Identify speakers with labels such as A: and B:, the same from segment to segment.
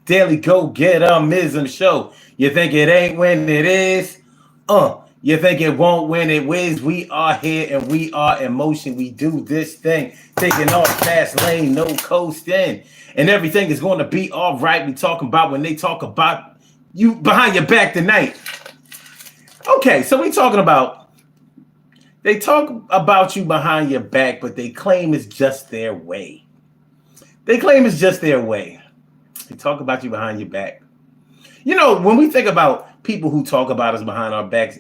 A: Daily Go-Getter-mism show. You think it ain't when it is? You think it won't when it is? We are here and we are in motion. We do this thing, taking off fast lane, no coasting, and everything is going to be all right. We talking about when they talk about you behind your back tonight. Okay, so we talking about they talk about you behind your back, but they claim it's just their way. They claim it's just their way. They talk about you behind your back. You know, when we think about people who talk about us behind our backs,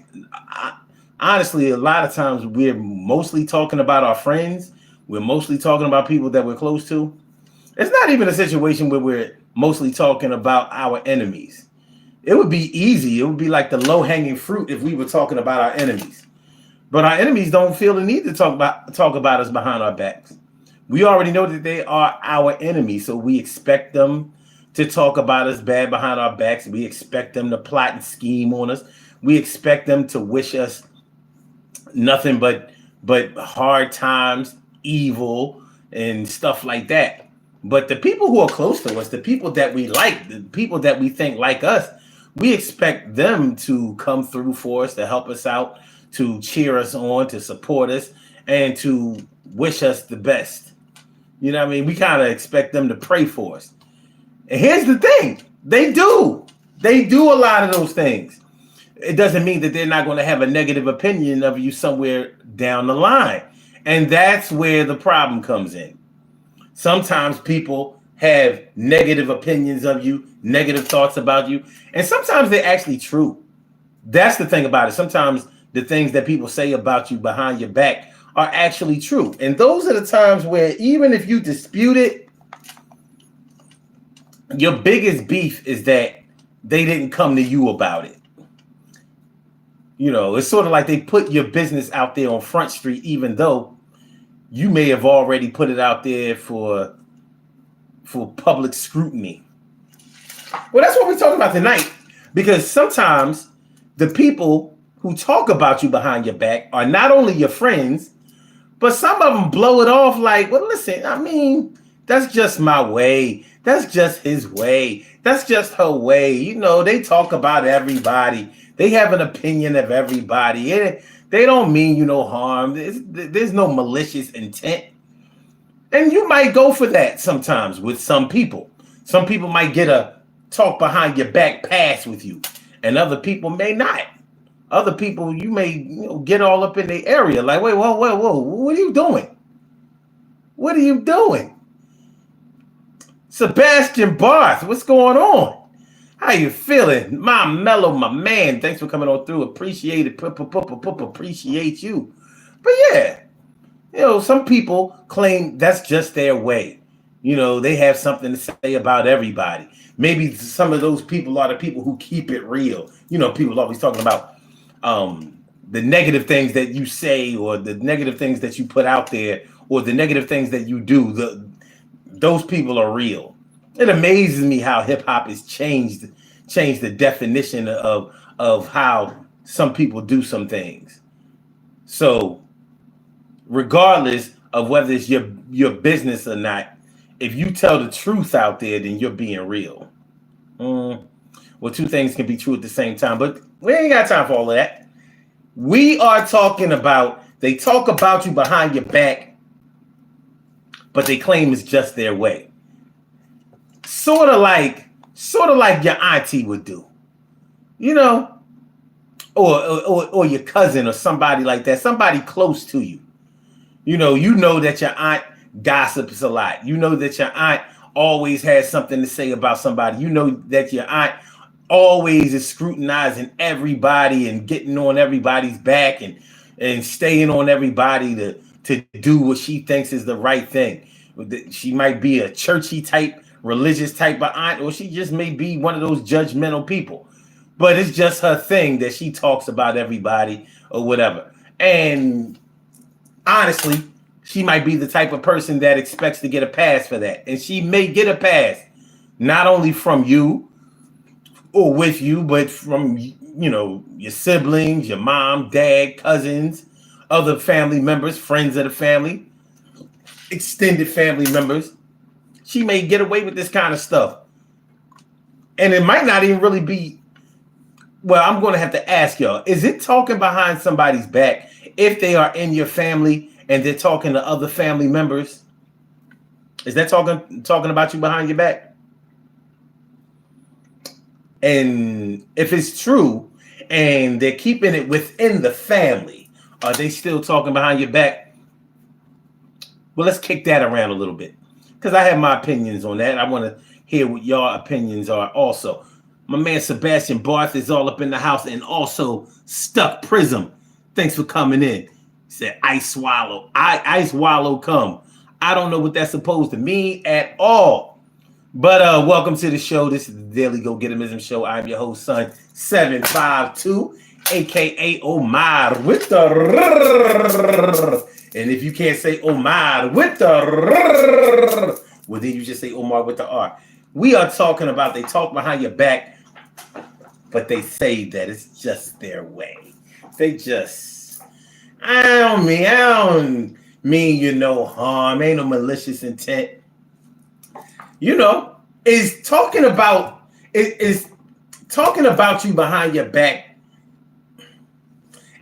A: honestly, a lot of times we're mostly talking about our friends. We're mostly talking about people that we're close to. It's not even a situation where we're mostly talking about our enemies. It would be easy. It would be like the low-hanging fruit if we were talking about our enemies. But our enemies don't feel the need to talk about us behind our backs. We already know that they are our enemies, so we expect them to talk about us bad behind our backs. We expect them to plot and scheme on us. We expect them to wish us nothing but hard times, evil, and stuff like that. But the people who are close to us, the people that we like, the people that we think like us, we expect them to come through for us, to help us out, to cheer us on, to support us, and to wish us the best. You know what I mean? We kind of expect them to pray for us. And here's the thing. They do. They do a lot of those things. It doesn't mean that they're not going to have a negative opinion of you somewhere down the line. And that's where the problem comes in. Sometimes people have negative opinions of you, negative thoughts about you, and sometimes they're actually true. That's the thing about it. Sometimes the things that people say about you behind your back are actually true. And those are the times where even if you dispute it, your biggest beef is that they didn't come to you about it. You know, it's sort of like they put your business out there on Front Street, even though you may have already put it out there for public scrutiny. Well, that's what we're talking about tonight, because sometimes the people who talk about you behind your back are not only your friends, but some of them blow it off like, well, listen, I mean, that's just my way. That's just his way. That's just her way. You know, they talk about everybody. They have an opinion of everybody. They don't mean you no harm. There's no malicious intent. And you might go for that sometimes with some people. Some people might get a talk behind your back pass with you, and other people may not. Other people, you may get all up in the area like, wait, whoa, what are you doing? What are you doing? Sebastian Barth, what's going on? How you feeling? My mellow, my man. Thanks for coming on through. Appreciate it. Appreciate you. But yeah, some people claim that's just their way. They have something to say about everybody. Maybe some of those people are the people who keep it real. People always talking about the negative things that you say, or the negative things that you put out there, or the negative things that you do. Those people are real. It amazes me how hip hop has changed the definition of how some people do some things. So regardless of whether it's your business or not, if you tell the truth out there, then you're being real. Well, two things can be true at the same time, but we ain't got time for all of that. We are talking about, they talk about you behind your back, but they claim it's just their way. Sort of like your auntie would do, or your cousin or somebody like that, somebody close to you. You know that your aunt gossips a lot. You know that your aunt always has something to say about somebody. You know that your aunt always is scrutinizing everybody and getting on everybody's back and staying on everybody to do what she thinks is the right thing. She might be a churchy type, religious type of aunt, or she just may be one of those judgmental people. But it's just her thing that she talks about everybody or whatever. And honestly, she might be the type of person that expects to get a pass for that. And she may get a pass, not only from you or with you, but from, your siblings, your mom, dad, cousins, other family members, friends of the family, extended family members. She may get away with this kind of stuff. and it might not even really be. Well, I'm going to have to ask y'all: is it talking behind somebody's back if they are in your family and they're talking to other family members? Is that talking about you behind your back? And if it's true, and they're keeping it within the family, are they still talking behind your back? Well, let's kick that around a little bit, because I have my opinions on that. I want to hear what your opinions are also. My man Sebastian Barth is all up in the house, and also Stuck Prism. Thanks for coming in. He said, "Ice swallow, ice wallow come." I don't know what that's supposed to mean at all. But welcome to the show. This is the Daily Go Getimism Show. I'm your host, son 752, aka Omar with the and if you can't say Omar with the well, then you just say Omar with the R. We are talking about they talk behind your back, but they say that it's just their way. They just, I don't mean you no harm, ain't no malicious intent. You know, is talking about you behind your back.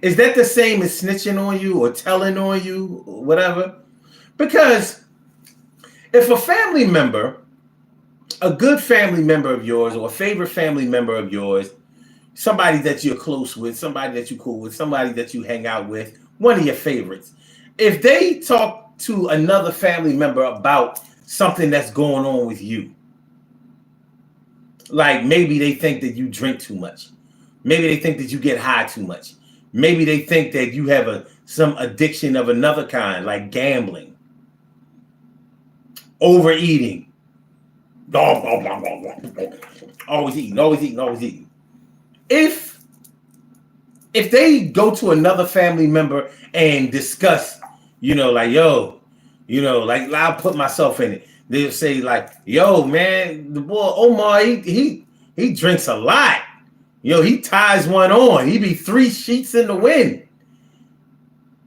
A: Is that the same as snitching on you or telling on you or whatever? Because if a family member, a good family member of yours or a favorite family member of yours, somebody that you're close with, somebody that you're cool with, somebody that you hang out with, one of your favorites, if they talk to another family member about something that's going on with you, like maybe they think that you drink too much, maybe they think that you get high too much, maybe they think that you have some addiction of another kind, like gambling, overeating, always eating. If they go to another family member and discuss, like, yo, like I'll put myself in it. They'll say like, yo, man, the boy Omar, he drinks a lot. Yo, he ties one on. He be 3 sheets in the wind.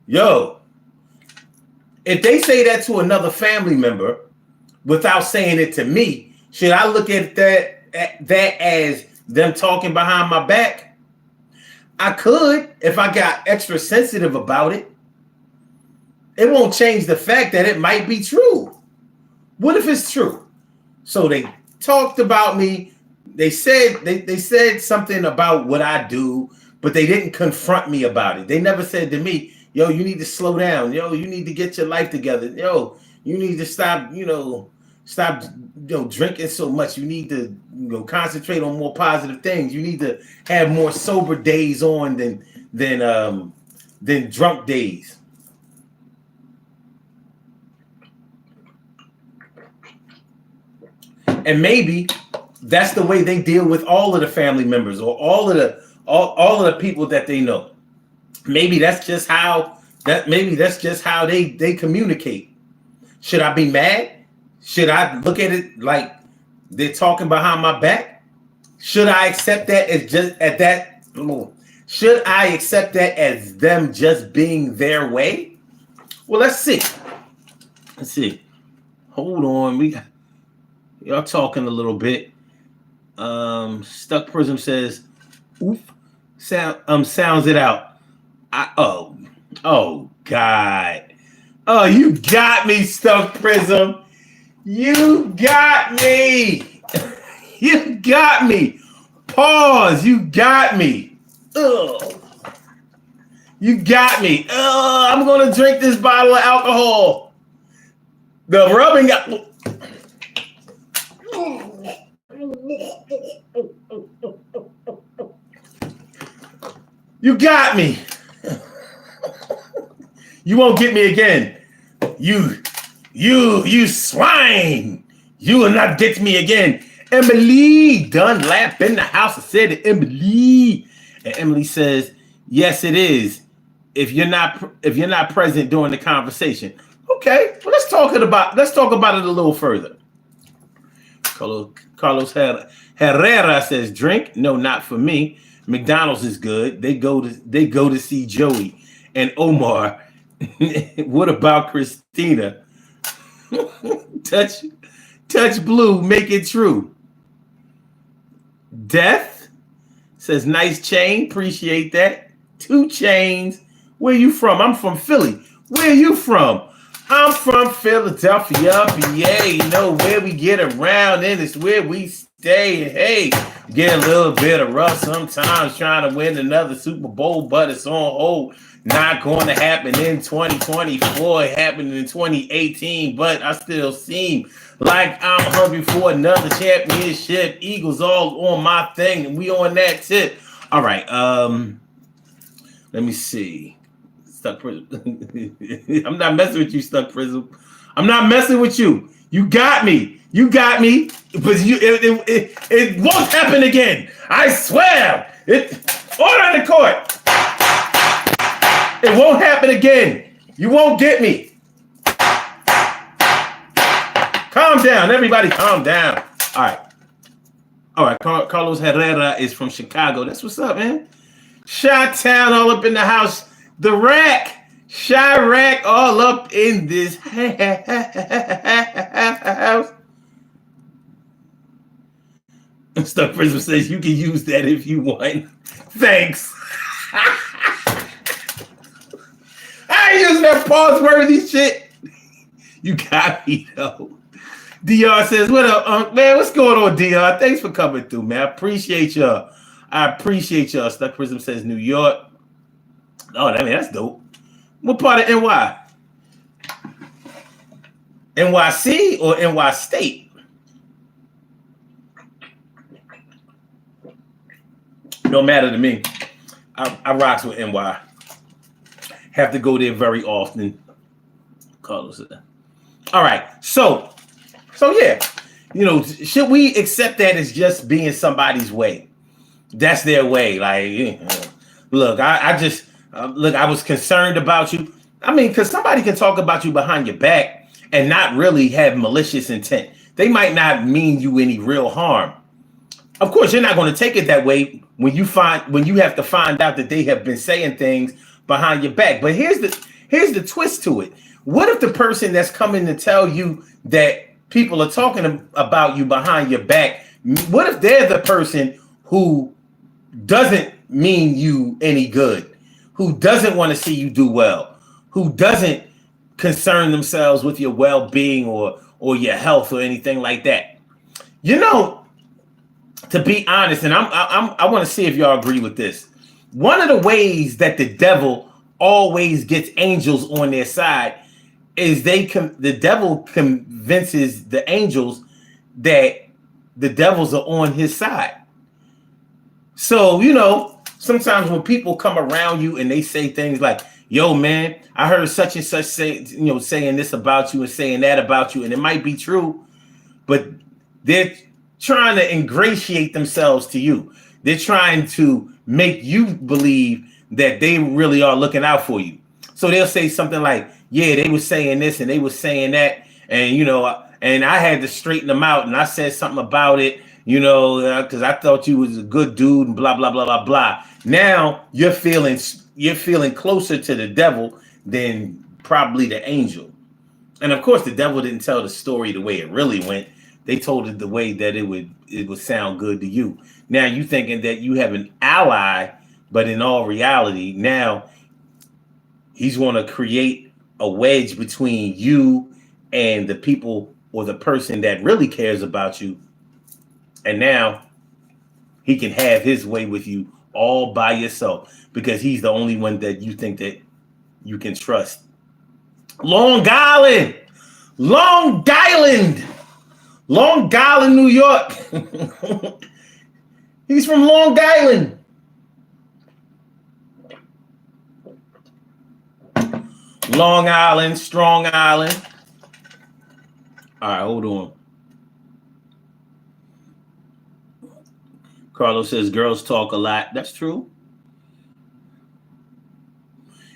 A: Yo, if they say that to another family member without saying it to me, should I look at that as them talking behind my back? I could if I got extra sensitive about it. It won't change the fact that it might be true. What if it's true? So they talked about me. They said something about what I do, but they didn't confront me about it. They never said to me, yo, you need to slow down. Yo, you need to get your life together. Yo, you need to stop drinking so much. You need to concentrate on more positive things. You need to have more sober days on than drunk days. And maybe that's the way they deal with all of the family members or all of the people that they know. Maybe that's just how they communicate. Should I be mad? Should I look at it like they're talking behind my back? Should I accept that as Should I accept that as them just being their way? Well, let's see. Hold on, y'all talking a little bit. Stuck Prism says, "Oof, sounds it out." Oh God. Oh, you got me, Stuck Prism. You got me. You got me. Pause. You got me. Ugh. You got me. I'm gonna drink this bottle of alcohol. The rubbing got. You got me. You won't get me again. You swine. You will not get me again. Emily Dunlap in the house. I said it, Emily. And Emily says, yes, it is. If you're not present during the conversation. Okay, well, let's talk about it a little further. Carlos Herrera says, drink? No, not for me. McDonald's is good. They go to see Joey and Omar. What about Christina? touch blue, make it true. Death says, nice chain. Appreciate that. 2 chains. Where you from? I'm from Philly. Where you from? I'm from Philadelphia, PA. You know where we get around and it's where we stay. And hey, get a little bit of rough sometimes trying to win another Super Bowl, but it's on hold. Not going to happen in 2024. It happened in 2018, but I still seem like I'm hungry for another championship. Eagles all on my thing, and we on that tip. All right. Let me see. Stuck Prism. I'm not messing with you, Stuck Prism. I'm not messing with you. You got me. You got me. But it won't happen again. I swear. Order in the court. It won't happen again. You won't get me. Calm down. Everybody calm down. All right. All right. Carlos Herrera is from Chicago. That's what's up, man. Chi-Town all up in the house. The Rack. Chirac all up in this house. Stuck Prism says you can use that if you want. Thanks. I ain't using that pause-worthy shit. You got me, though. DR says, what up, Unc? Man, what's going on, DR? Thanks for coming through, man. I appreciate y'all. Stuck Prism says New York. Oh, I mean, that's dope. What part of NY? NYC or NY State? No matter to me. I rocks with NY. Have to go there very often. Carlos. All right. So yeah. You know, should we accept that as just being somebody's way? That's their way. Like, look, I was concerned about you. I mean, because somebody can talk about you behind your back and not really have malicious intent. They might not mean you any real harm. Of course, you're not going to take it that way when you have to find out that they have been saying things behind your back. But here's the twist to it. What if the person that's coming to tell you that people are talking about you behind your back, what if they're the person who doesn't mean you any good, who doesn't want to see you do well, who doesn't concern themselves with your well-being or your health or anything like that? You know, to be honest, and I want to see if y'all agree with this. One of the ways that the devil always gets angels on their side is the devil convinces the angels that the devils are on his side. So, you know, sometimes when people come around you and they say things like, yo, man, I heard such and such saying this about you and saying that about you, and it might be true, but they're trying to ingratiate themselves to you. They're trying to make you believe that they really are looking out for you. So they'll say something like, yeah, they were saying this and they were saying that, and, you know, and I had to straighten them out, and I said something about it, you know, because I thought you was a good dude and blah, blah, blah, blah, blah. Now you're feeling closer to the devil than probably the angel. And of course, the devil didn't tell the story the way it really went. They told it the way that it would sound good to you. Now you thinking that you have an ally, but in all reality, now he's going to create a wedge between you and the people or the person that really cares about you. And now he can have his way with you all by yourself because he's the only one that you think that you can trust. Long Island, New York. He's from Long Island. Long Island, Strong Island. All right, hold on. Carlos says girls talk a lot. That's true.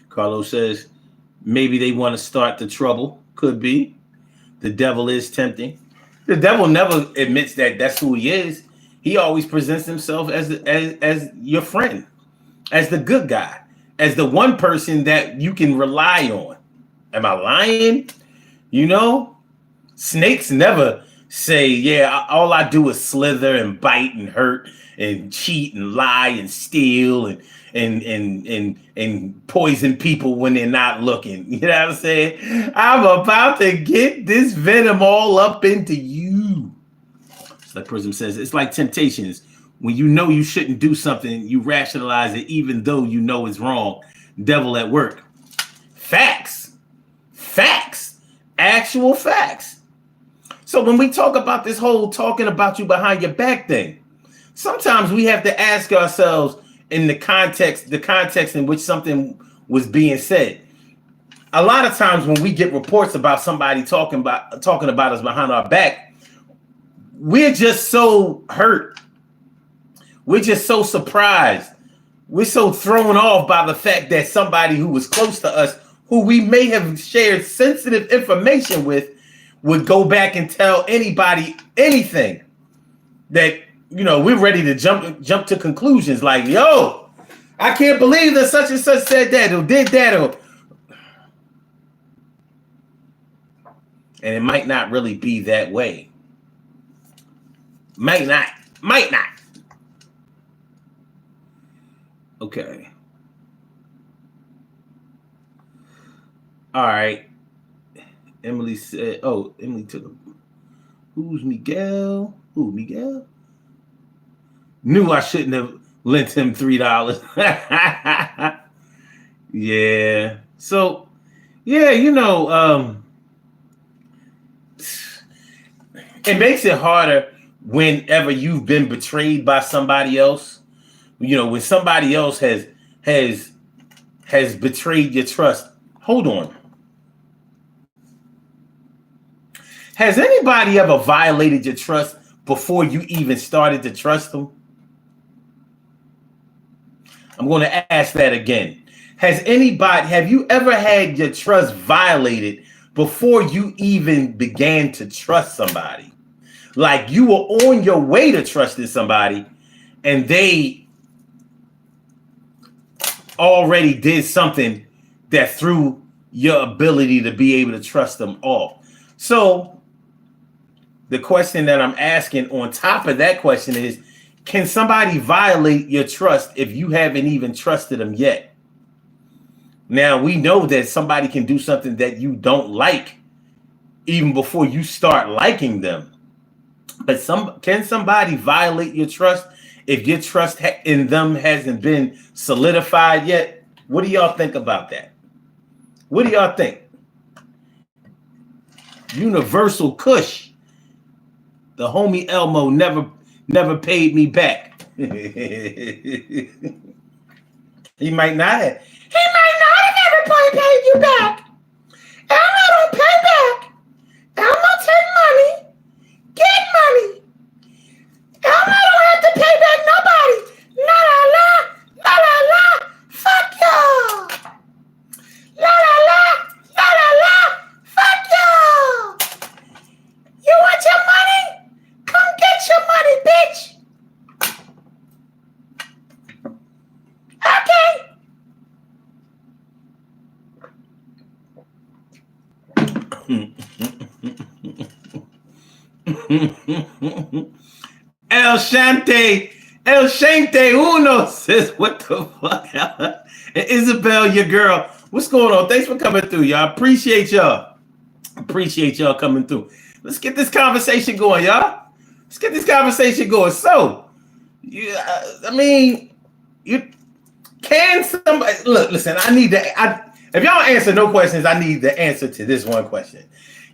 A: Carlos says maybe they want to start the trouble. Could be. The devil is tempting. The devil never admits that that's who he is. He always presents himself as your friend, as the good guy, as the one person that you can rely on. Am I lying? You know, snakes never say, yeah, all I do is slither and bite and hurt and cheat and lie and steal and poison people when they're not looking. You know what I'm saying? I'm about to get this venom all up into you. So that person says it's like temptations. When you know you shouldn't do something, you rationalize it even though you know it's wrong. Devil at work. Facts. Facts. Actual facts. So when we talk about this whole talking about you behind your back thing, sometimes we have to ask ourselves in the context in which something was being said. A lot of times when we get reports about somebody talking about us behind our back, we're just so hurt. We're just so surprised. We're so thrown off by the fact that somebody who was close to us, who we may have shared sensitive information with, would go back and tell anybody anything that, you know, we're ready to jump to conclusions like, yo, I can't believe that such and such said that or did that. And it might not really be that way. Might not. Okay. All right. Emily said, oh, Emily took him. Who's Miguel? Who, Miguel? Knew I shouldn't have lent him $3. Yeah. So, yeah, you know, it makes it harder whenever you've been betrayed by somebody else. You know, when somebody else has betrayed your trust. Hold on. Has anybody ever violated your trust before you even started to trust them? I'm going to ask that again. Have you ever had your trust violated before you even began to trust somebody? Like you were on your way to trusting somebody and they already did something that threw your ability to be able to trust them off. So the question that I'm asking on top of that question is, can somebody violate your trust if you haven't even trusted them yet? Now, we know that somebody can do something that you don't like even before you start liking them. But can somebody violate your trust if your trust in them hasn't been solidified yet? What do y'all think about that? What do y'all think? Universal Kush. The homie Elmo never paid me back. He might not have. He might not have ever paid you back. Elmo don't pay back. Elmo take money. Get money. Elmo don't have to pay back nobody. La la la. La la la. Fuck y'all. La la la. La la la. Fuck y'all. You want your money? Come get your money, bitch. Okay. El Shante Uno says, what the fuck? And Isabel, your girl, what's going on? Thanks for coming through, y'all. Appreciate y'all coming through. Let's get this conversation going, y'all. Let's get this conversation going. So, can somebody listen? If y'all answer no questions, I need the answer to this one question.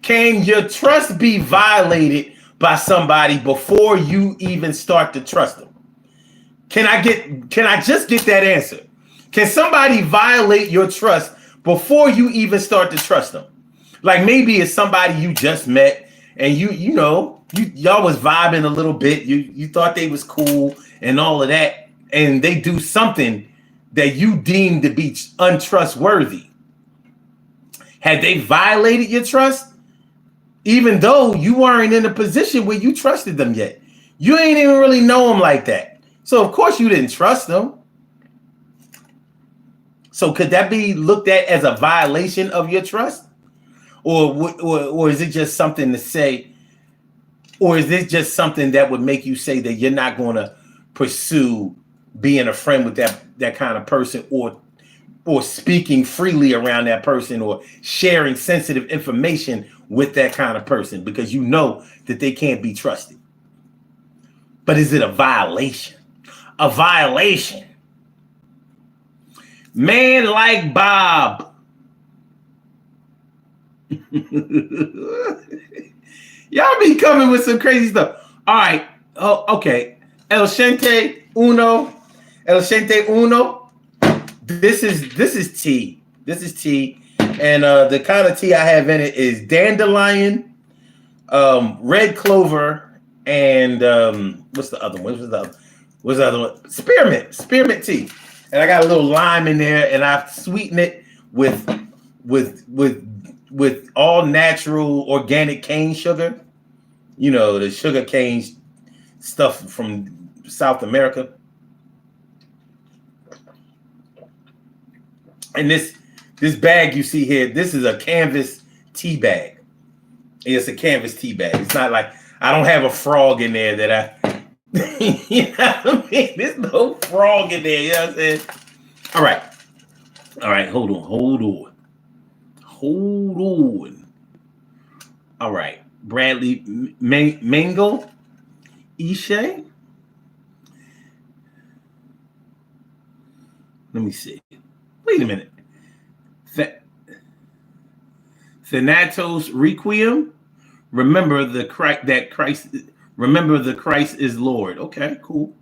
A: Can your trust be violated by somebody before you even start to trust them? Can I just get that answer? Can somebody violate your trust before you even start to trust them? Like maybe it's somebody you just met and y'all was vibing a little bit. You thought they was cool and all of that, and they do something that you deem to be untrustworthy. Had they violated your trust? Even though you weren't in a position where you trusted them yet. You ain't even really know them like that. So of course you didn't trust them. So could that be looked at as a violation of your trust? Or is it just something to say, Or is this just something that would make you say that you're not going to pursue being a friend with that kind of person, or speaking freely around that person, or sharing sensitive information with that kind of person because you know that they can't be trusted? But is it a violation? A violation. Man like Bob. Y'all be coming with some crazy stuff. All right. Oh, okay. El Shente Uno. El Shente Uno. This is tea. This is tea. And the kind of tea I have in it is dandelion, red clover, and what's the other one? What's the other one? Spearmint tea. And I got a little lime in there, and I've sweetened it with all natural organic cane sugar. You know, the sugar cane stuff from South America. And this bag you see here, this is a canvas tea bag. It's a canvas tea bag. It's not like I don't have a frog in there that I you know what I mean? There's no frog in there, you know what I'm saying? All right, hold on. All right, Bradley Mango Ishe. Let me see. Wait a minute. Thanatos Requiem. Remember the Christ is Lord. Okay, cool.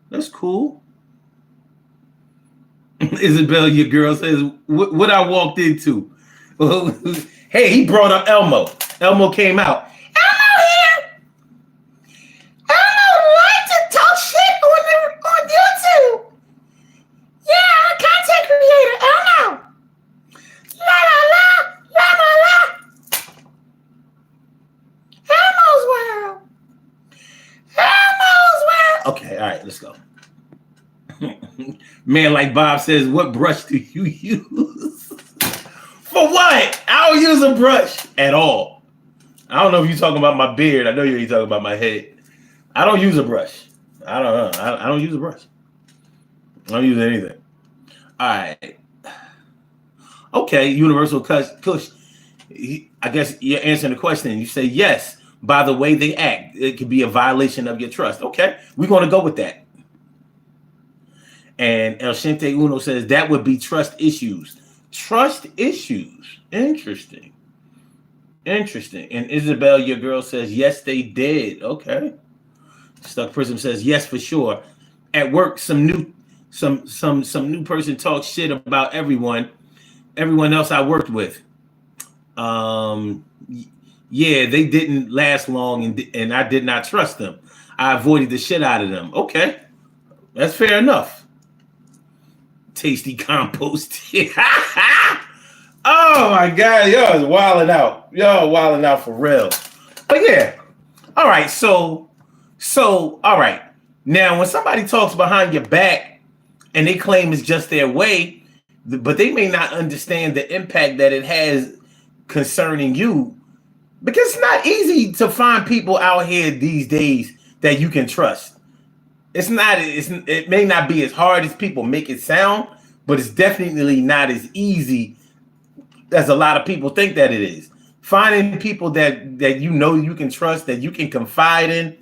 A: That's cool. Isabel, your girl says, what I walked into. Hey, he brought up Elmo. Elmo came out. Elmo here. Elmo likes to talk shit on YouTube. Yeah, I'm a content creator. Elmo. La la la, la la la. Elmo's world. Elmo's world. Okay, all right, let's go. Man like Bob says, what brush do you use? For what? I don't use a brush at all. I don't know if you're talking about my beard. I know you're talking about my head. I don't use a brush. I don't know. I don't use a brush. I don't use anything. All right. Okay, Universal Kush. I guess you're answering the question. You say yes. By the way they act, it could be a violation of your trust. Okay, we're going to go with that. And El Shente Uno says that would be trust issues. Trust issues. Interesting. And Isabel, your girl, says yes, they did. Okay. Stuck Prism says yes, for sure. At work, some new person talks shit about everyone else I worked with. Yeah, they didn't last long, and I did not trust them. I avoided the shit out of them. Okay, that's fair enough. Tasty compost. Oh my God, y'all is wilding out. Y'all wilding out for real. But yeah, all right. So all right. Now, when somebody talks behind your back and they claim it's just their way, but they may not understand the impact that it has concerning you, because it's not easy to find people out here these days that you can trust. It may not be as hard as people make it sound, but it's definitely not as easy as a lot of people think that it is. Finding people that you know you can trust, that you can confide in.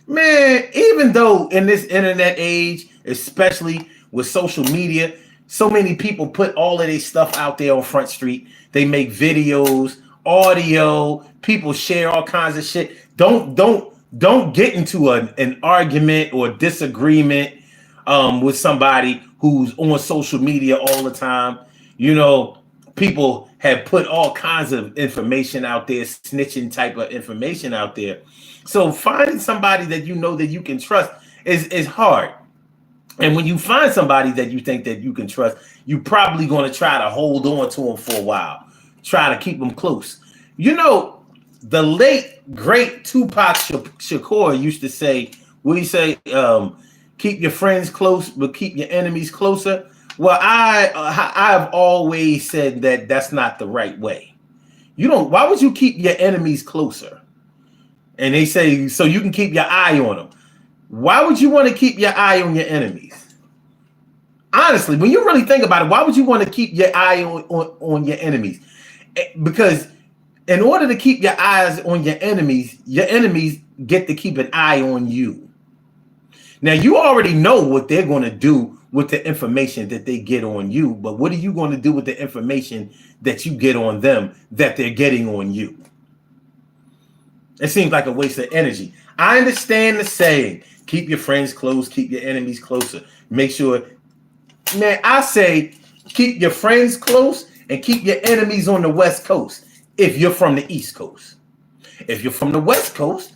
A: Man, even though in this internet age, especially with social media, so many people put all of their stuff out there on Front Street. They make videos, audio, people share all kinds of shit. Don't get into an argument or disagreement with somebody who's on social media all the time. You know, people have put all kinds of information out there, snitching type of information out there. So finding somebody that you know that you can trust is hard. And when you find somebody that you think that you can trust, you're probably going to try to hold on to them for a while, try to keep them close. You know, the late great Tupac Shakur used to say, what do you say? Keep your friends close, but keep your enemies closer. Well, I've always said that that's not the right way. Why would you keep your enemies closer? And they say, so you can keep your eye on them. Why would you want to keep your eye on your enemies? Honestly, when you really think about it, why would you want to keep your eye on your enemies? Because in order to keep your eyes on your enemies get to keep an eye on you. Now, you already know what they're going to do with the information that they get on you, but what are you going to do with the information that you get on them that they're getting on you? It seems like a waste of energy. I understand the saying, keep your friends close, keep your enemies closer. Make sure, man, I say keep your friends close and keep your enemies on the West Coast if you're from the East Coast. If you're from the West Coast,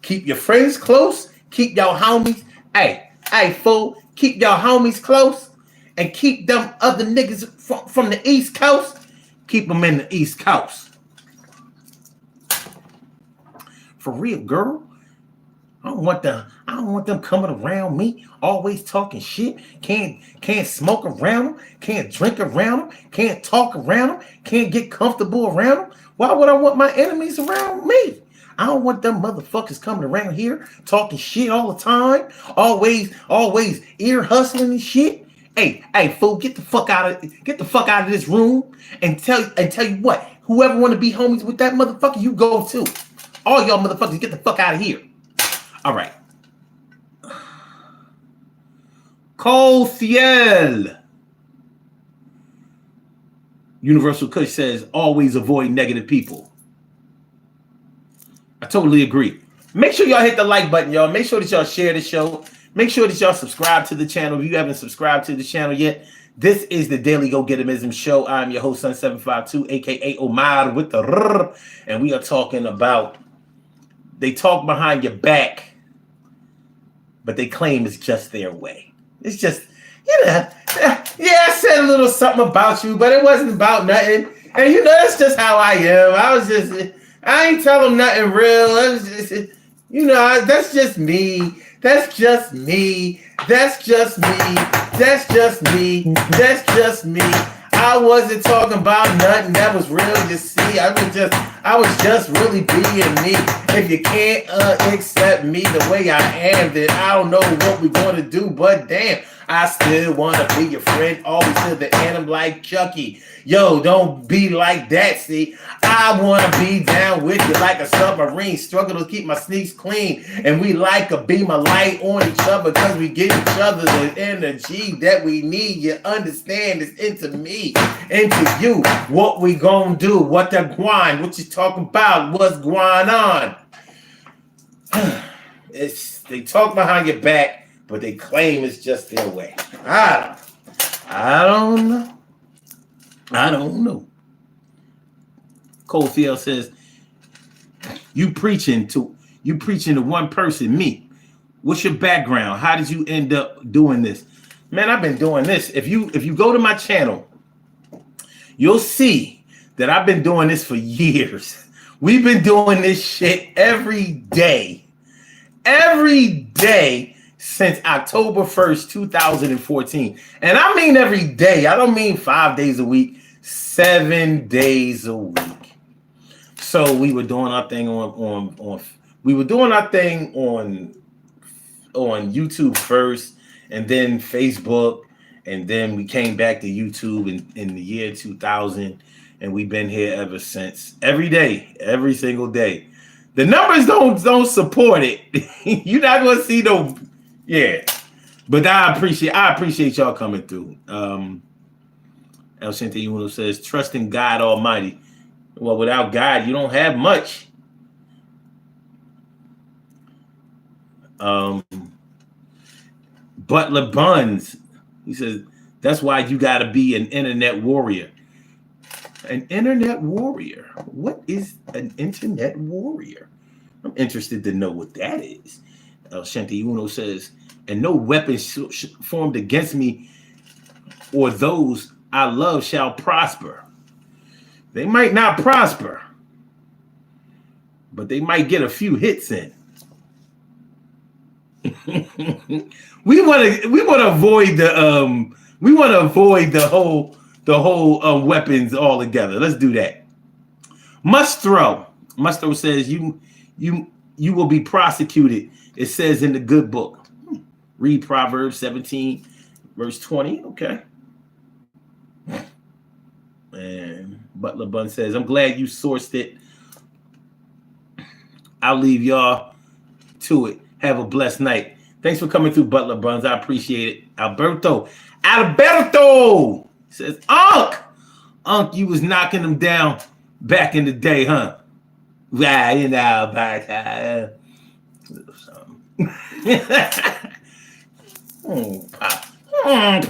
A: keep your friends close, keep your homies. Hey, fool, keep your homies close and keep them other niggas from the East Coast, keep them in the East Coast. For real, girl. I don't want them coming around me, always talking shit. Can't smoke around them, can't drink around them, can't talk around them, can't get comfortable around them. Why would I want my enemies around me? I don't want them motherfuckers coming around here talking shit all the time, always ear hustling and shit. Hey, fool, get the fuck out of this room and tell you what. Whoever want to be homies with that motherfucker, you go too. All y'all motherfuckers, get the fuck out of here. All right. Cole Ciel. Universal Kush says, always avoid negative people. I totally agree. Make sure y'all hit the like button, y'all. Make sure that y'all share the show. Make sure that y'all subscribe to the channel. If you haven't subscribed to the channel yet, this is the Daily Go Getimism Show. I'm your host, Sun752, a.k.a. Omar with the rrr. And we are talking about they talk behind your back, but they claim it's just their way. It's just, yeah, I said a little something about you, but it wasn't about nothing. And that's just how I am. I ain't tell them nothing real. It was just, that's just me. That's just me. That's just me. That's just me. That's just me. I wasn't talking about nothing that was real. You see, I was just really being me. If you can't accept me the way I am, then I don't know what we're going to do. But damn, I still want to be your friend. Always to the end. I'm like Chucky. Yo, don't be like that. See, I want to be down with you like a submarine. Struggle to keep my sneaks clean. And we like a beam of light on each other because we give each other the energy that we need. You understand? It's into me, into you. What we gonna do? What the grind? What you talking about? What's going on? They talk behind your back, but they claim it's just their way. I don't know. Cole Field says, you preaching to one person, me. What's your background? How did you end up doing this? Man, I've been doing this. If you go to my channel, you'll see that I've been doing this for years. We've been doing this shit every day since October 1st, 2014. And I mean every day. I don't mean 5 days a week, 7 days a week. So we were doing our thing on YouTube first, and then Facebook, and then we came back to YouTube in the year 2000, and we've been here ever since. Every day, every single day. The numbers don't support it. You're not gonna see no, yeah. But I appreciate y'all coming through. El Shente Uno says, trust in God Almighty. Well, without God, you don't have much. Butler Buns, he says, that's why you got to be an internet warrior. An internet warrior? What is an internet warrior? I'm interested to know what that is. El Shente Uno says, and no weapon formed against me or those I love shall prosper. They might not prosper, but they might get a few hits in. We want to avoid the whole weapons altogether. Let's do that. Must throw says you you will be prosecuted. It says in the good book. Read Proverbs 17, verse 20. Okay. And Butler Bun says, I'm glad you sourced it. I'll leave y'all to it. Have a blessed night. Thanks for coming through, Butler Buns. I appreciate it. Alberto says, Unc, you was knocking them down back in the day, huh? Right, you know, but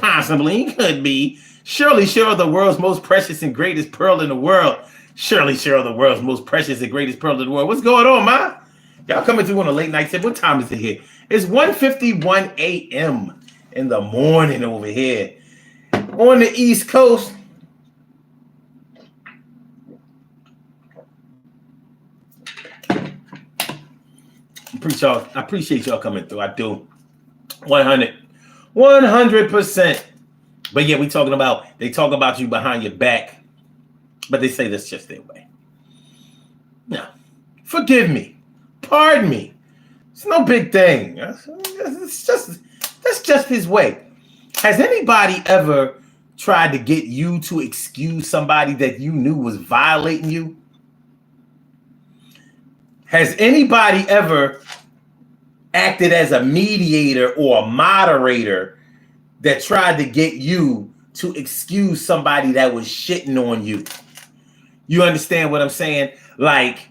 A: possibly, could be. Surely, the world's most precious and greatest pearl in the world. Surely, the world's most precious and greatest pearl in the world. What's going on, man? Y'all coming through on a late night tip. What time is it here? It's 1:51 a.m. in the morning over here on the East Coast. I appreciate y'all coming through. I do. 100%. But yeah, they talk about you behind your back, but they say that's just their way. No, forgive me, pardon me. It's no big thing. That's just his way. Has anybody ever tried to get you to excuse somebody that you knew was violating you? Has anybody ever acted as a mediator or a moderator that tried to get you to excuse somebody that was shitting on you? You understand what I'm saying? Like,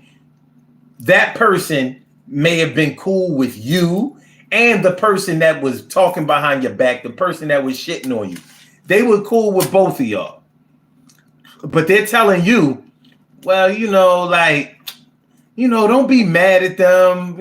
A: that person may have been cool with you and the person that was talking behind your back, the person that was shitting on you. They were cool with both of y'all. But they're telling you, well, don't be mad at them,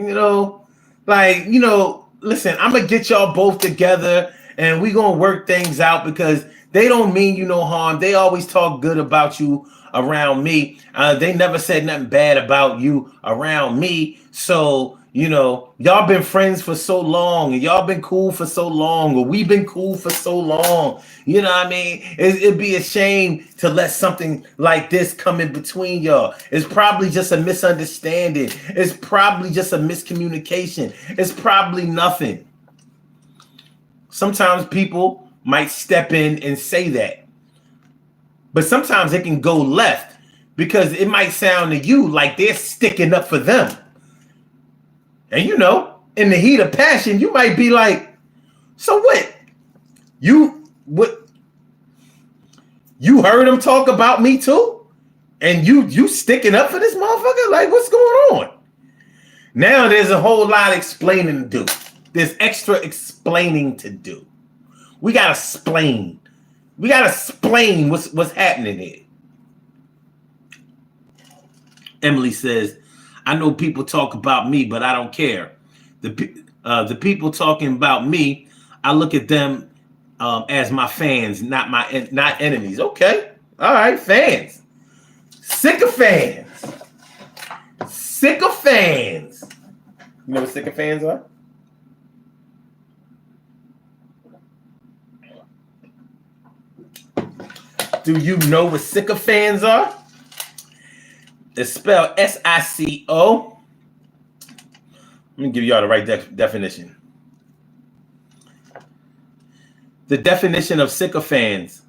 A: listen, I'm going to get y'all both together and we're going to work things out because they don't mean you no harm. They always talk good about you around me. They never said nothing bad about you around me. So, y'all been friends for so long and y'all been cool for so long, or we've been cool for so long. You know what I mean? It'd be a shame to let something like this come in between y'all. It's probably just a misunderstanding. It's probably just a miscommunication. It's probably nothing. Sometimes people might step in and say that. But sometimes it can go left because it might sound to you like they're sticking up for them. And in the heat of passion, you might be like, so what? You heard him talk about me too? And you sticking up for this motherfucker? Like, what's going on? Now there's a whole lot of explaining to do. There's extra explaining to do. We gotta explain. We gotta explain what's happening here. Emily says, I know people talk about me, but I don't care. The people talking about me, I look at them as my fans, not enemies. Okay, all right, fans. Sycophants. Sycophants. You know what sycophants are? Do you know what sycophants are? It's spelled S-I-C-O. Let me give y'all the right definition. The definition of sycophants.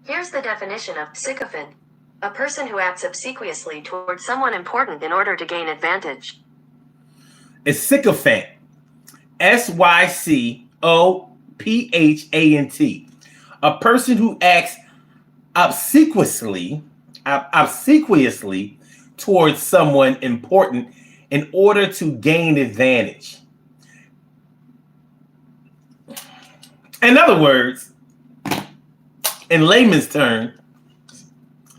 B: Here's the definition of sycophant. A person who acts obsequiously towards someone important in order to gain advantage.
A: It's sycophant. S-Y-C-O-P-H-A-N-T. A person who acts obsequiously towards someone important in order to gain advantage. In other words, in layman's terms,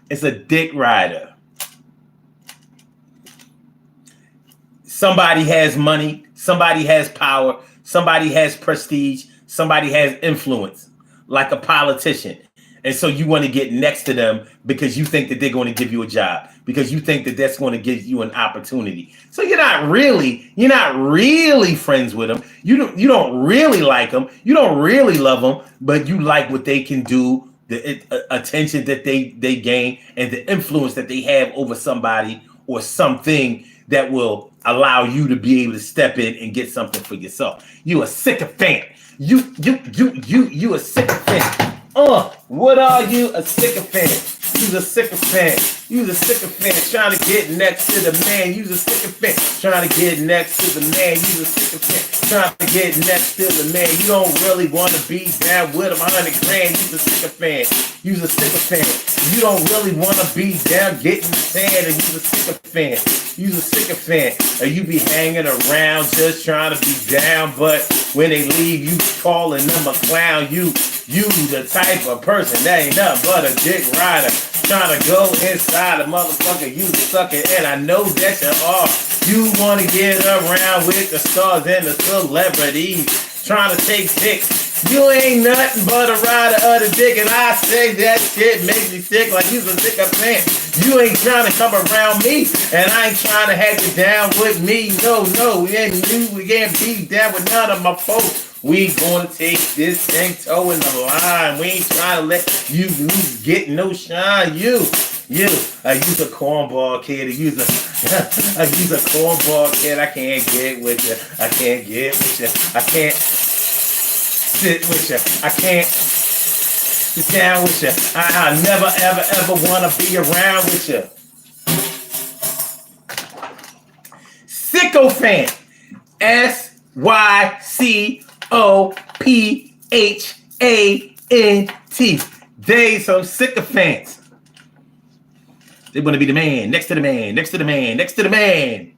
A: it's a dick rider. Somebody has money, somebody has power, somebody has prestige, somebody has influence, like a politician. And so you want to get next to them because you think that they're going to give you a job, because you think that that's going to give you an opportunity. So you're not really friends with them. You don't really like them. You don't really love them, but you like what they can do, the attention that they gain, and the influence that they have over somebody or something that will allow you to be able to step in and get something for yourself. You a sycophant. You a sycophant. What are you? A sycophant. You's a sycophant. You's a sycophant trying to get next to the man. You's a sycophant trying to get next to the man. You's a sycophant trying to get next to the man. You don't really want to be down with him 100 grand. You's a sycophant. You's a sycophant. You don't really want to be down getting sand. And you's a sycophant. You's a sycophant. Or you be hanging around just trying to be down, but when they leave, you calling them a clown. You the type of person that ain't nothing but a dick rider. Trying to go inside a motherfucker, you sucker, and I know that you are. You want to get around with the stars and the celebrities, trying to take pics. You ain't nothing but a rider of the dick, and I say that shit makes me sick like you's a sycophant. You ain't trying to come around me, and I ain't trying to have you down with me. No, and we can't be down with none of my folks. We gonna take this thing toe in the line. We ain't trying to let you get no shine. You a cornball kid. You a cornball kid. I can't get with you. I can't get with you. I can't sit with you. I can't sit down with you. I never, ever want to be around with you. Sycophant. SYCOPHANT. They some sycophants. They want to be the man, next to the man, next to the man, next to the man.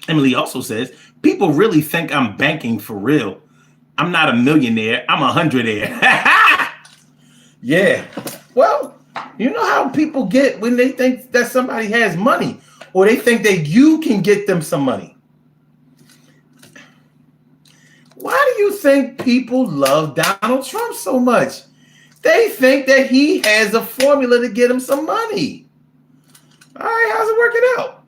A: Emily also says, people really think I'm banking for real. I'm not a millionaire. I'm a hundredaire. Yeah. Well, you know how people get when they think that somebody has money or they think that you can get them some money. Why do you think people love Donald Trump so much? They think that he has a formula to get him some money. All right, how's it working out?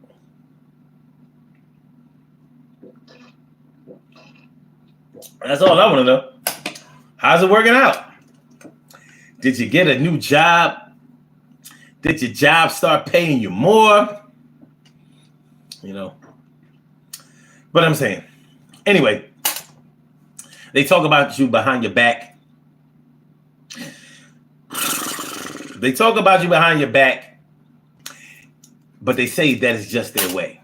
A: That's all I want to know. How's it working out? Did you get a new job? Did your job start paying you more? You know. But I'm saying, anyway, they talk about you behind your back. They talk about you behind your back, but they say that it's just their way.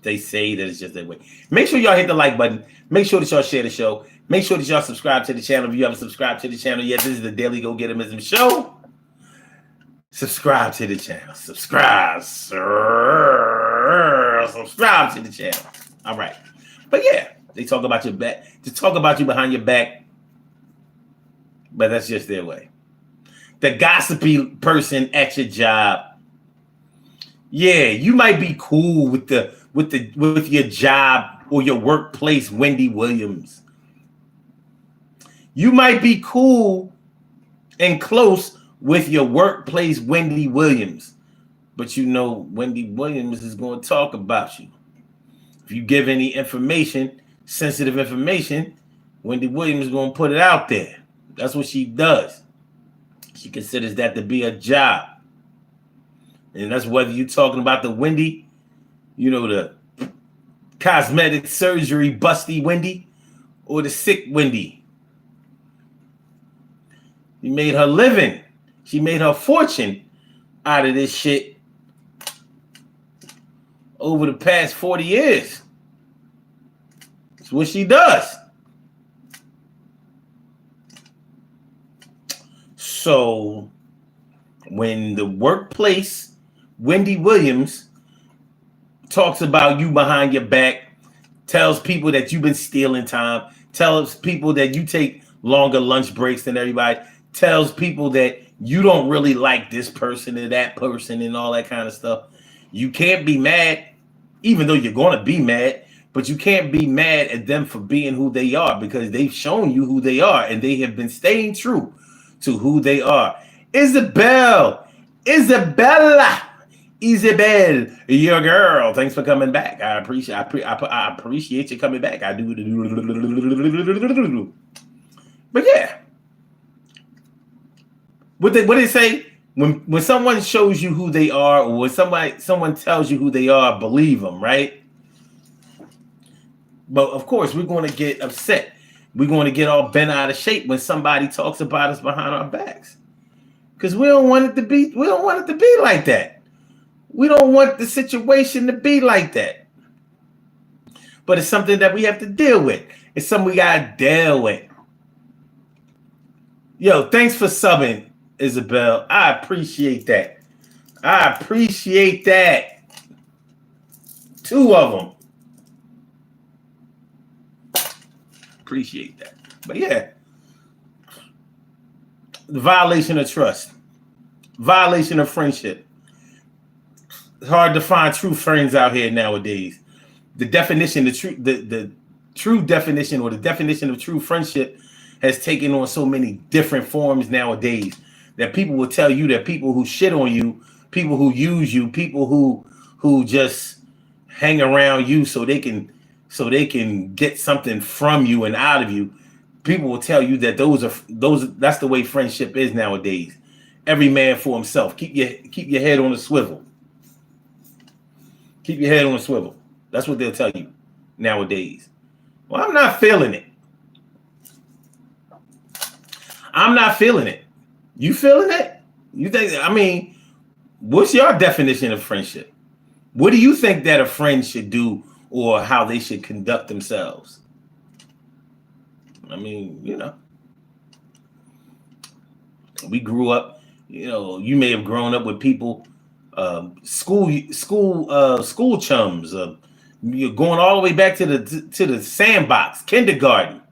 A: They say that it's just their way. Make sure y'all hit the like button. Make sure that y'all share the show. Make sure that y'all subscribe to the channel. If you haven't subscribed to the channel yet, this is the Daily Go Getimism Show. Subscribe to the channel. Subscribe, sir. Subscribe to the channel. All right. But yeah, they talk about your back. They talk about you behind your back, but that's just their way. The gossipy person at your job. Yeah, you might be cool with your job or your workplace, Wendy Williams. You might be cool and close with your workplace, Wendy Williams. But you know Wendy Williams is going to talk about you. If you give any information, sensitive information, Wendy Williams is going to put it out there. That's what she does. She considers that to be a job. And that's whether you're talking about the Wendy, you know, the cosmetic surgery busty Wendy, or the sick Wendy. She made her living. She made her fortune out of this shit over the past 40 years. That's what she does. So when the workplace, Wendy Williams talks about you behind your back, tells people that you've been stealing time, tells people that you take longer lunch breaks than everybody, tells people that you don't really like this person or that person and all that kind of stuff. You can't be mad, even though you're going to be mad, but you can't be mad at them for being who they are because they've shown you who they are and they have been staying true to who they are. Isabella, your girl. Thanks for coming back. I appreciate you coming back. I do. But yeah. What they say? when someone shows you who they are, or when someone tells you who they are, believe them, right? But of course, we're going to get upset. We're going to get all bent out of shape when somebody talks about us behind our backs, because we don't want it to be. We don't want it to be like that. We don't want the situation to be like that. But it's something that we have to deal with. It's something we gotta deal with. Yo, thanks for subbing, Isabel. I appreciate that. I appreciate that. 2 of them. Appreciate that. But yeah, the violation of trust, violation of friendship. It's hard to find true friends out here nowadays. The definition, the true definition, or the definition of true friendship has taken on so many different forms nowadays that people will tell you that people who shit on you, people who use you, people who just hang around you so they can get something from you and out of you, people will tell you that that's the way friendship is nowadays. Every man for himself. Keep your head on a swivel. Keep your head on a swivel. That's what they'll tell you nowadays. Well, I'm not feeling it. I'm not feeling it. You feeling it? You think, I mean, what's your definition of friendship? What do you think that a friend should do, or how they should conduct themselves? I mean, we grew up, you may have grown up with people, school chums, you're going all the way back to the sandbox, kindergarten.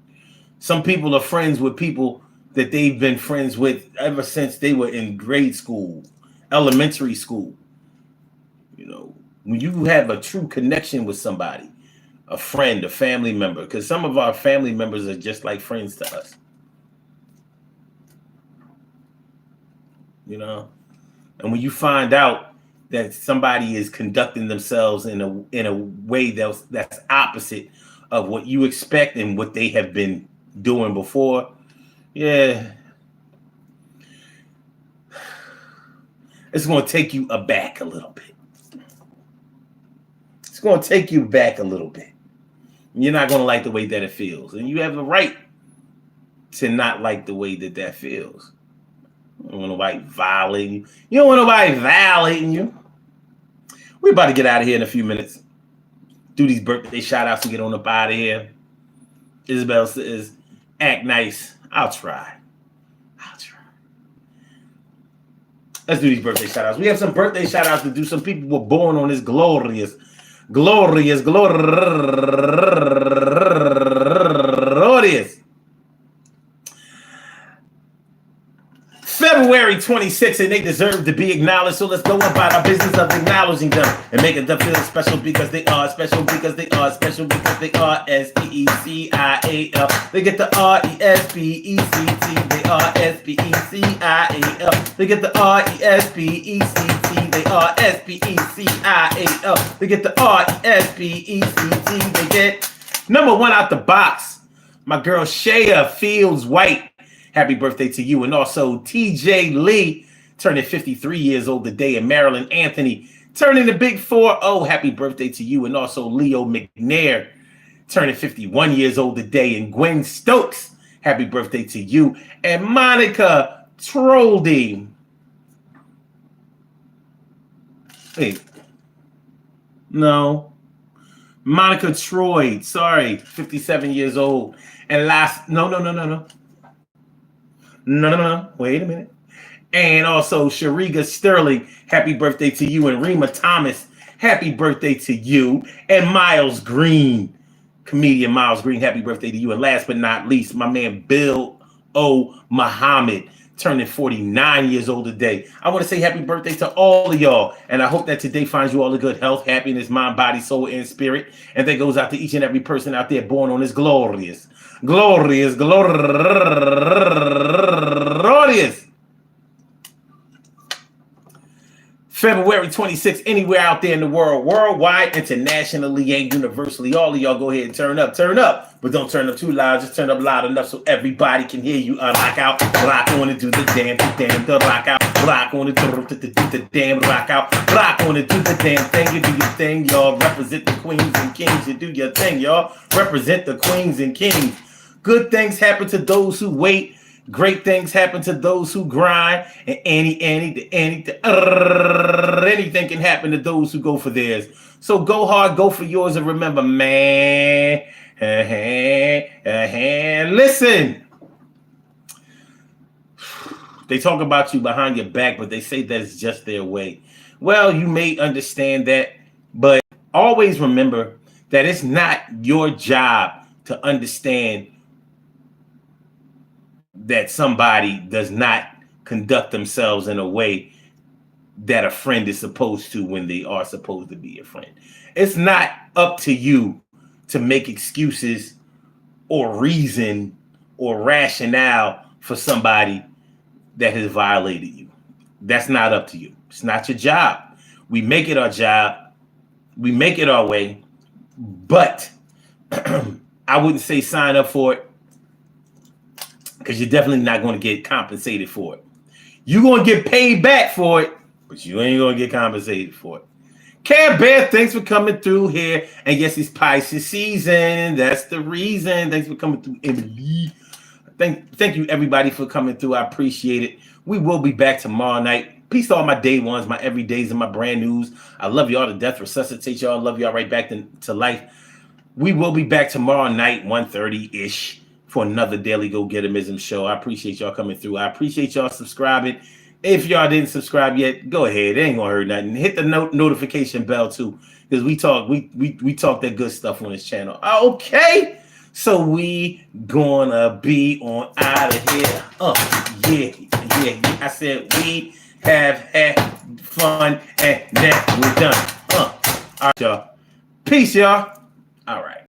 A: Some people are friends with people that they've been friends with ever since they were in grade school, elementary school. When you have a true connection with somebody, a friend, a family member, because some of our family members are just like friends to us. And when you find out that somebody is conducting themselves in a way that's opposite of what you expect and what they have been doing before, yeah, it's going to take you aback a little bit. It's going to take you back a little bit. You're not going to like the way that it feels, and you have a right to not like the way that feels. You don't want nobody violating you. You don't want nobody violating you. We're about to get out of here in a few minutes. Do these birthday shout outs and get on up out of here. Isabel says, act nice. I'll try. Let's do these birthday shout outs. We have some birthday shout outs to do. Some people were born on this glorious February 26th, and they deserve to be acknowledged. So let's go about our business of acknowledging them and making them feel special, because they are special, because they are special, because they are S-P-E-C-I-A-L. They get the R-E-S-P-E-C-T. They are S-P-E-C-I-A-L. They get the R-E-S-P-E-C-T. They are S-P-E-C-I-A-L. They get the R-E-S-P-E-C-T. They get number 1 out the box. My girl Shea Fields White. Happy birthday to you. And also TJ Lee, turning 53 years old today. And Marilyn Anthony, turning the big 4-0. Happy birthday to you. And also Leo McNair, turning 51 years old today. And Gwen Stokes, happy birthday to you. And Monica Troldy. Wait. No. Monica Troy, sorry, 57 years old. And No. Wait a minute. And also Shariga Sterling, happy birthday to you. And Rima Thomas, happy birthday to you. And Miles Green, comedian Miles Green, happy birthday to you. And last but not least, my man Bill O. Muhammad, turning 49 years old today. I want to say happy birthday to all of y'all. And I hope that today finds you all in good health, happiness, mind, body, soul, and spirit. And that goes out to each and every person out there born on this glorious February 26th, anywhere out there in the world, worldwide, internationally, and universally. All of y'all go ahead and turn up, but don't turn up too loud. Just turn up loud enough so everybody can hear you. Rock out, rock on, and do the damn, to rock out, Rock on it, do the damn rock out. Rock on it, do the damn thing. You do your thing, y'all. Represent the queens and kings. You do your thing, y'all. Represent the queens and kings. Good things happen to those who wait. Great things happen to those who grind. And anything can happen to those who go for theirs. So go hard, go for yours, and remember, man. Listen. They talk about you behind your back, but they say that it's just their way. Well, you may understand that, but always remember that it's not your job to understand that somebody does not conduct themselves in a way that a friend is supposed to when they are supposed to be a friend. It's not up to you to make excuses or reason or rationale for somebody that has violated you. That's not up to you. It's not your job. We make it our job. We make it our way. But I wouldn't say sign up for it, because you're definitely not going to get compensated for it. You're going to get paid back for it, but you ain't going to get compensated for it. Care Bear, thanks for coming through here. And yes, it's Pisces season. That's the reason. Thanks for coming through, Emily. Thank you, everybody, for coming through. I appreciate it. We will be back tomorrow night. Peace to all my day ones, my everydays, and my brand news. I love y'all to death. Resuscitate y'all. Love y'all right back to life. We will be back tomorrow night, 1:30-ish, for another Daily Go Getimism show. I appreciate y'all coming through. I appreciate y'all subscribing. If y'all didn't subscribe yet, go ahead. It ain't gonna hurt nothing. Hit the notification bell too, because we talk that good stuff on this channel. Okay. So we gonna be on out of here. Yeah. I said we have had fun and now we're done. All right, y'all. Peace, y'all. All right.